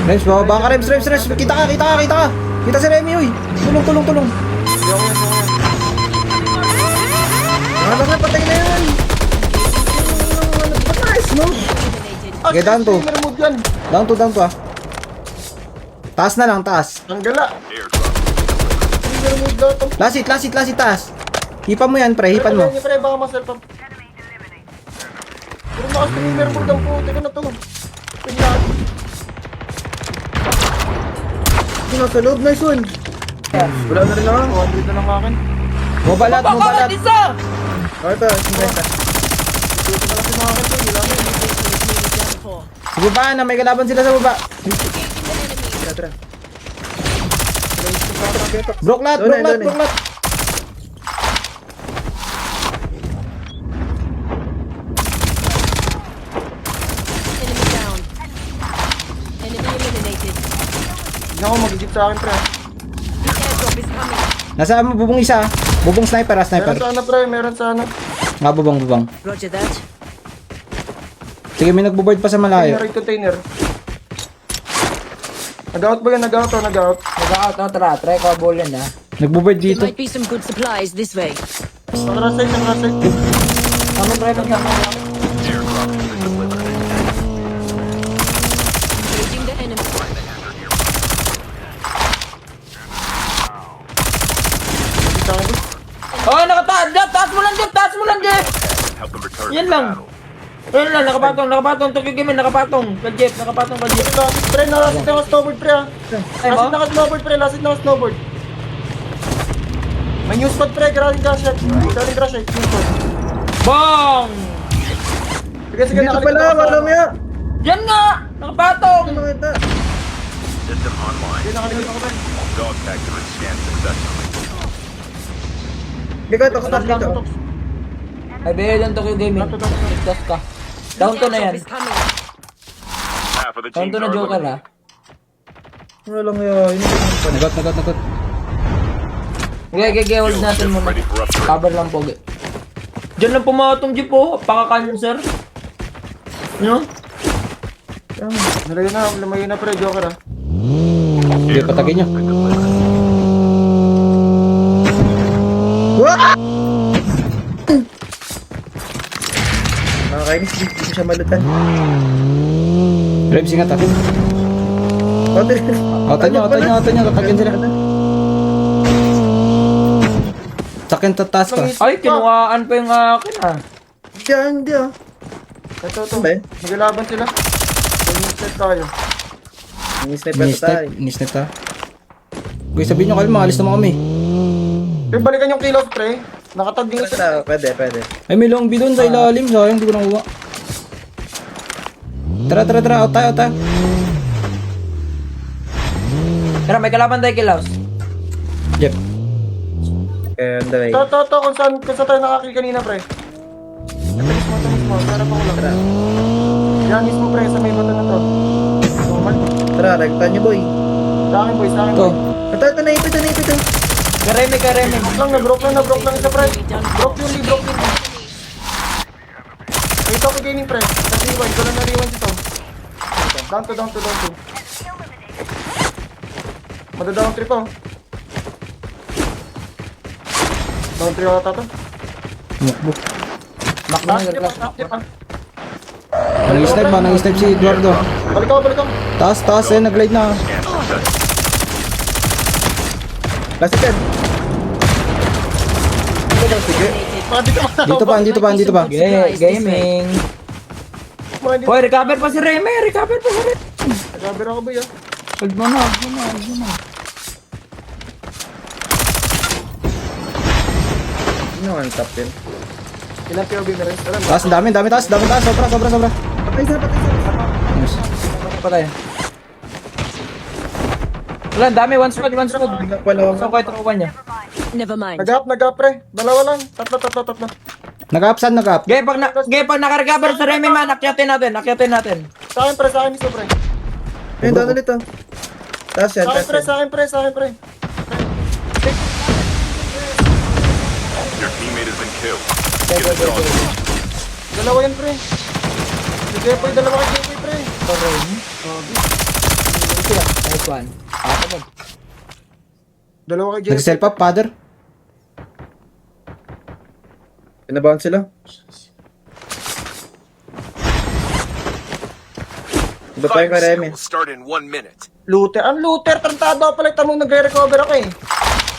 Rems, bababa ka, Rems. Kita ka. Kita si Remy, uy. Tulong. Ano nga, patay na yan. Ba't na-smoke? Okay, down to. Down to ah. Taas na lang, taas. Ang gala. Last hit, taas. Hipan mo yan, pre, hipan mo. Pre, baka maselfam. Puro mga streamer mo daw po. Teka na to. Tingnan. Sino sa loob, nice one. Wala na rin lang. 200 na lang akin. Mobalat. isa! Ito, 50. Dito na lang si mga akin to. Hila mo. Sa baba na, may kalaban sila sa baba. Tara. Broklat. Enemy down. Enemy eliminated. Hindi ako magigit sa akin, pre. The airdrop is coming. Nasa mo bubong isa. Bubong sniper. Meron sana, pre. Meron sana. Nga bubong. Roger that. Sige, may nagbo-board pa sa malayo. Container. Nag-out ba yan? Nag-out. Nag-out na, try ko ball yan ha. Nagbo-board There dito. might be some good supplies this way. Ang rasay. Kami try mag-out. Engaging the enemy. Oh, nakataas! Taas mo lang, Jeff! Yan lang. Ayun lang, nakapatong. Tukigimin, nakapatong. Ka-Jeff. Pre, nalasit na ako snowboard, pre, ha. Ay, Lasit mo? na ako snowboard, pre. Lasit na ako snowboard. May news spot, pre. Galing crash it. News spot. Bong! Sige, Dito nakalikot pala, ako sa- wala mo yan. Yan nga! Nakapatong! Nakita. System online. Sige, nakalikot ako, pre. Dog tag to scan successfully. Dito, takot dito. Ay, behel lang Tokyo Gaming. Ligtas ka. Down to na yan. Airdrop is coming. Half of the Down teams to na are Joker eliminated. ha. Wala lang yan. Nagot. Okay, hold natin muna. Ready for upgrade. Cover lang po. Diyan lang pumatong Jeep po. Paka-cancer. Ano? Lumayo na, pre. Joker, ha. Hindi, patagin nyo. Nakakainis, di ko siya malutan. Rems, ingat ah. Auto nyo, tatagin sila. Takin tatas ka. Ay, kinuhaan pa yung akin ha. Hindi ah. Ito. Ano ba yun? Magalaban sila. Mag-step tayo. Ni-snipe ta. Guys, sabihin nyo kalma, alis naman kami. Pre, balikan yung kill off, pre. Nakatag din sila. Pwede. Ay, may long bidon sa ilalim. Sayang, hindi ko nakuha. Tara. Out tayo. Tara, may kalaban tayo kilaos. Jeff. And the way. To, kung saan tayo nakakill kanina, pre. Ito mismo. Sarap ako lang. Yan mismo, pre, sa may bata na to. Normal. Tara, rektan nyo boy. Sa akin, boy. Ito. Ito, naipit. Kareme. Broke lang isa, pre. Broke yun. Ito ko gaming, pre. Sa rewind, ko lang na-rewind ito. Down to. Mada-down trip, oh. Down trip ata to. Mukbuk. Last tip, ah. Nang-snipe si Eduardo. Balik ako. Taas, nag-glide na. Kasi Ted. Sige. Dito pa. Gaming. Hoy, recover pa si Reme. Nag-cover ako, boy, ah. Huwag mo na. Ano ang top yun? Ilang POV na rin. Alam, Taas, dami. Sobra. Patay isa. Nice. Patay. Wala, dami. One squad. Wala Saan ko ito niya? Never mind. nag-up, pre. Dalawa lang. Tatlo. Nag-up. Gaya, pag naka-recover sa Remy man, akyatin natin. Sa akin mismo, pre. Ayun, doon ulit oh. Taas yan. Sa akin, pre. Your teammate has been killed. Get the dog. Dalawa yan, pre. Si Jepoy, dalawa kay Jepoy, pre. sila. Nice one. Patapon. Dalawa kay Jeff. Nag-self up, father. Pinabound sila. Iba pa yung karemi. will start in 1 minute. Looter. Ang looter. Tarantado pala. Tamang nagre-recover ako eh.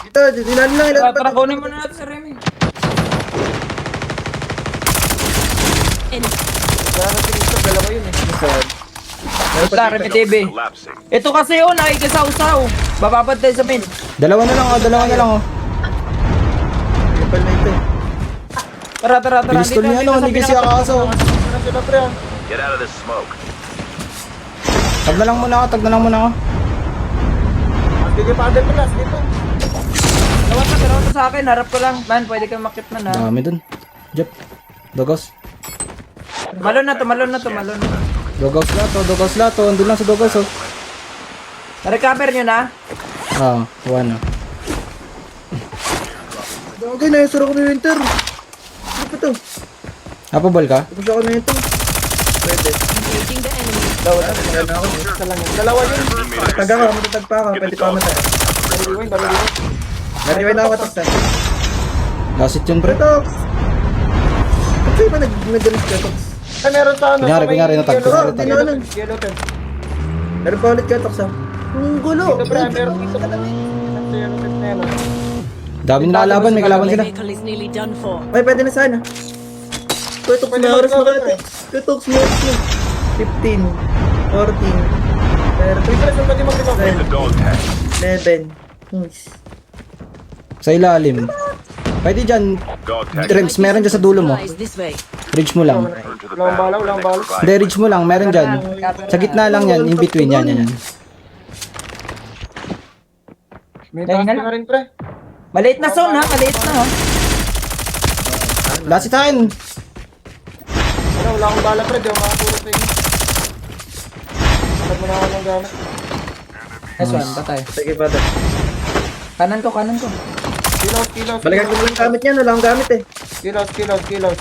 Dito, ilan lang, ilan Tara, kunin mo na natin sa Remy. Enemy. Kaya na sinistok. Dalawa yun eh. Wala, Remy TV. Collapsing. Ito kasi yun, nakikisaw-saw. Bababad tayo sa main. Dalawa na lang, oh. Dalawa na lang, oh. Kapal na ito. Tara, tara, tara. Pistol niya, no? Hindi kasi akaso. Ano sila pre? Get out of this smoke. Tag na lang muna ako, tag na lang muna ako. Sige father ko last dito. Dalawa na sa akin. Harap ko lang. Man, pwede kang makit man, ha? Dami dun. Jep. Dogos. Malon na to, malon na to, malon na to. Dogos lahat, oh. Andun lang sa dogos, oh. Na-recover nyo na? Ah, one, oh. Okay, naisura ko ni Winter. Ano pa to? Napabal ka? Tapos ako na ito. Pwede. Engaging the enemy. Meron ako. Isa lang yun. Dalawa yun. Tag ako, matatag pa ako. Pwede pa matay. Baliwin, baliwin. Nariwin ako tapos na. Last hit yun, pre. Tox! Ba't sa'yo ba nag-galis ka, Tox? Ay, meron sa ano. Kunyari, natag, kunyari, natag. Yellow pen. Meron pa ulit ka, Tox, ha? Ang gulo! Dito pre, meron dito. Sa yellow pen na yan. Dami nila kalaban, may kalaban sila. Vehicle is nearly done for. Ay, pwede na sana. Kuya, Tox, may oras na kaya, Tox. Kuya, Tox, may oras na. 15, 14, Pre, saan pwede mag-recover? The dog tag. 11. Nice. Sa ilalim. Pwede dyan. Dog tag. Rems, meron dyan sa dulo mo. Supplies this way. Ridge mo lang. Return to the Walang bala, battle. walang bala. Hindi, ridge mo lang. Meron dyan. Sa gitna lang yan. In between. Yan, yan, yan. May taas na rin pre. Maliit na zone, ha? Maliit na, ha? Last hit akin. Ano, wala akong bala pre. Di ako makatulog sa inyo. Bakit mo na ako ng gamit? Nice one, patay. Sige, brother. Kanan ko, kanan ko. Kilos, kilos. Balikan ko lang gamit niyan. Wala akong gamit, eh. Kilos, kilos, kilos.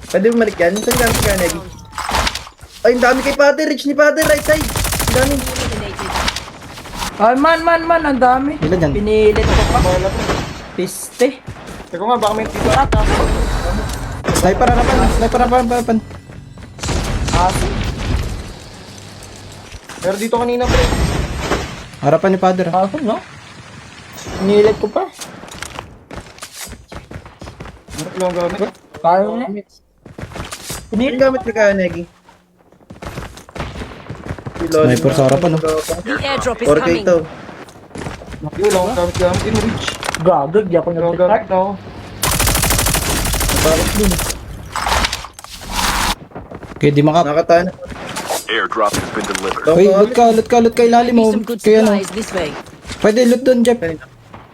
Pwede bumalik yan? Saan gamit ka, Negi? Ay, ang dami kay Pater. Rich ni Pater. Right side. Ang dami. Eliminated. Ay, man, ang dami. Ilan dyan? Pinilit ko pa. Bala pre. Piste. Teka nga, baka may tito at Sniper harapan. Sniper harapan. aso. Pero dito kanina pre. Harapan ni father. Ako, no? Pinilit ko pa. Ano lang gamit? Kaya na. Ang gamit ni ka, Negi? Sniper sa harapan, oh. The airdrop is 4K coming. to. Yun, wala akong gamit. In reach. Gagag, di ako Wala akong nag-start. gamit na ako. Napakot din. Okay, di makap. Nakatana. Airdrop has been delivered. Uy, loot ka ilalim mo. Some good Kaya ano. supplies this way. Pwede loot doon, Jeff.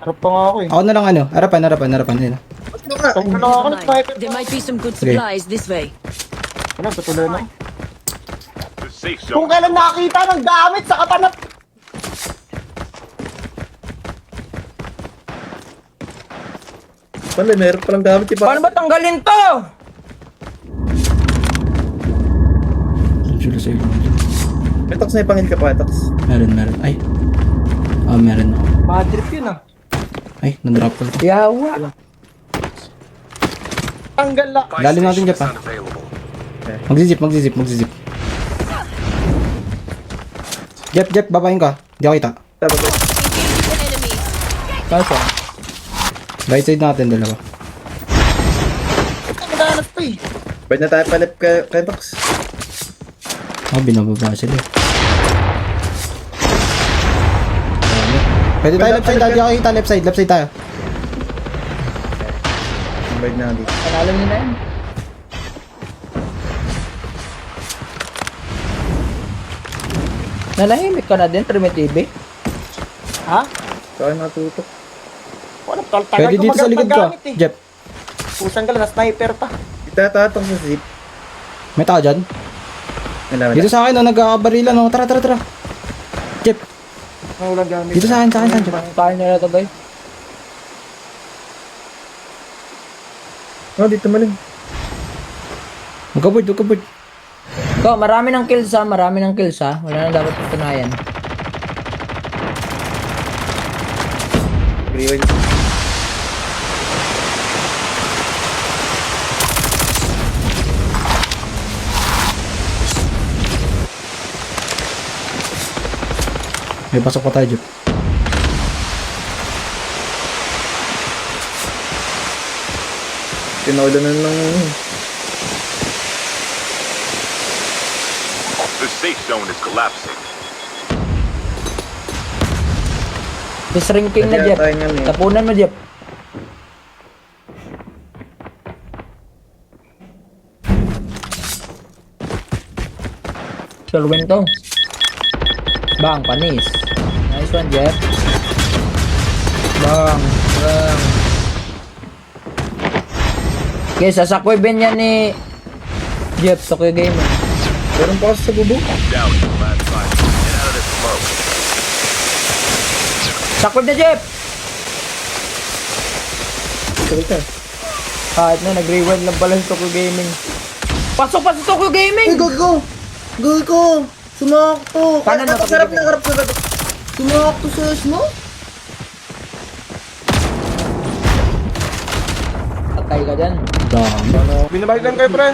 Harap pa nga ako eh. Ako na lang ano. Harapan. Ayun. Ano lang ako ng sniper. There might be some good Okay. supplies this way. Ano, tutuloy na. The safe Kung zone. kailan nakakita ng gamit sa katanap. Wala, meron palang gamit si Paano Pater. ba tanggalin to? Sila sa ilo. May Tox na ipangil ka pa, Tox. Meron. Ay. Meron ako. Bad trip yun ah. Ay, na-drop ko. Yawa. Tanggal la. Buy Lalim natin station dyan is pa. unavailable. Magsizip. Jeff, babayin ka. Di ako kita. Tama ba? Engaging the enemies. Kaso. Right side natin, dalawa. Ang danas pa eh. Pwede na tayo palip kay Tox. Binababa sila. Pwede tayo left side, di ako kita. Left side tayo. Bird na dito. Panalo nyo na yan. Nanahimik ka na din, Primitive. Ha? Saan natutok? Wala, tagal Pwede ko dito sa likod ka. magamit eh. Jeff, Pusang ka lang, na-sniper pa. Itatatong sa zip. may tao dyan. Wala. Dito sa akin, nagkakabarilan. Tara. Jeff, Ang walang gamit. dito sa akin, Jeff. Kaya nyo na ito, guys. Oh, dito maling. Magkabord. Go, marami ng kills ha. Marami ng kills ha. Wala na dapat patunayan. Rewind. May pasok pa tayo, Jeep. Tinawala na ng... The safe zone is collapsing. Disrinking na, Kaya Jeff. tayo niyan eh. Tapunan mo, Jeff. Salwin to. Bang, panis. Nice one, Jeff. Bang, bang. Okay, sasakwibin yan ni Jeff, Tokyo Gamer. Meron pa kasi sa bubong. Down to the last 5. Get out of this smoke. Sakwib na, Jeff! Sakit ka. Kahit na, nag-rewind lang pala sa Tokyo Gaming. Pasok pa sa Tokyo Gaming! Ay, go! Go! Sumakto! Kanan mo, Harap tabi-tabi. na, harap na. Sumakto sa smoke? Patay ka dyan. Dami. Binabagitan kayo, pre.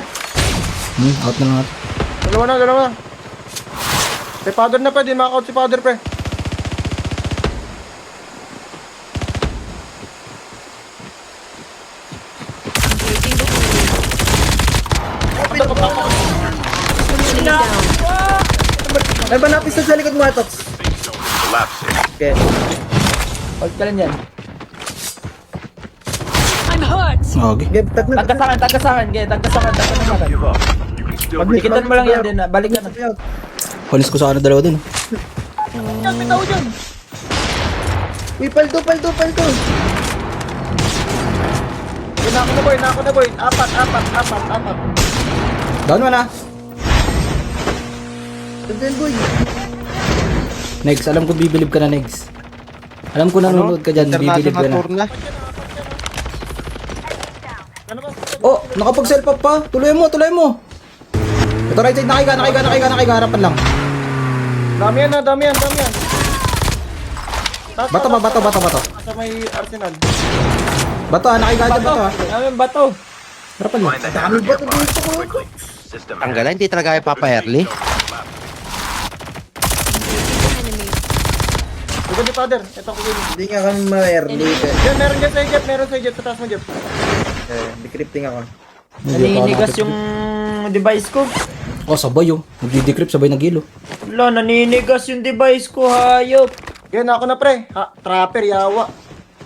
Out na lang natin. Dalawa na. Si father na, pre. Di maka-out si father, pre. Enemy down. Ay, ba napis sa likod mo, Atox? Safe zone is collapsing. Okay. Huwag ka lang dyan. I'm hurt. Okay. Okay, tag na. Tagka sa akin. Tagka sa akin. Give up. You can still Balikitan mo lang yan din. Balik ka na. Panis ko sa ano dalawa dun. Uy, paldo. Nako na, boy. Apat. Down mo na. Tagdan, boy. Next, alam ko bibilib ka na, next. Alam ko nanonood ka dyan, bibilib ka na. Oh, nakapag-self up pa. Tuloy mo. Ito right side, nakiga, harapan lang. Dami yan. Bato. Sa may Arsenal. Bato nakiga dyan, bato ha. Namin bato. Harapan lang. find the hammer nearby. Quickly. System Tanggalan, hindi talaga kay Papa Early. Enemy. Ito si father. Ito ko yun. Hindi nga kami ma-early. Yan, meron dyan sa Jeff. Sa taas mo, Jeff. Decrypting ako. Naninigas yung device ko. Oh, sabay oh. Nagdi-decrypt, sabay nagilo. Wala, naninigas yung device ko, hayop. Yan, ako na, pre. Trapper, yawa.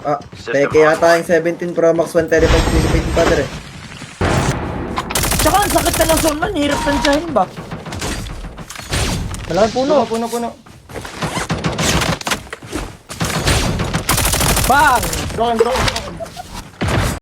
Ah, teke yata yung 17 Pro Max 1 TB Philippine father eh. Tsaka ang sakit na ng Solman, hirap tansyahin ba? Malaking puno. Puno. Bang! Broken.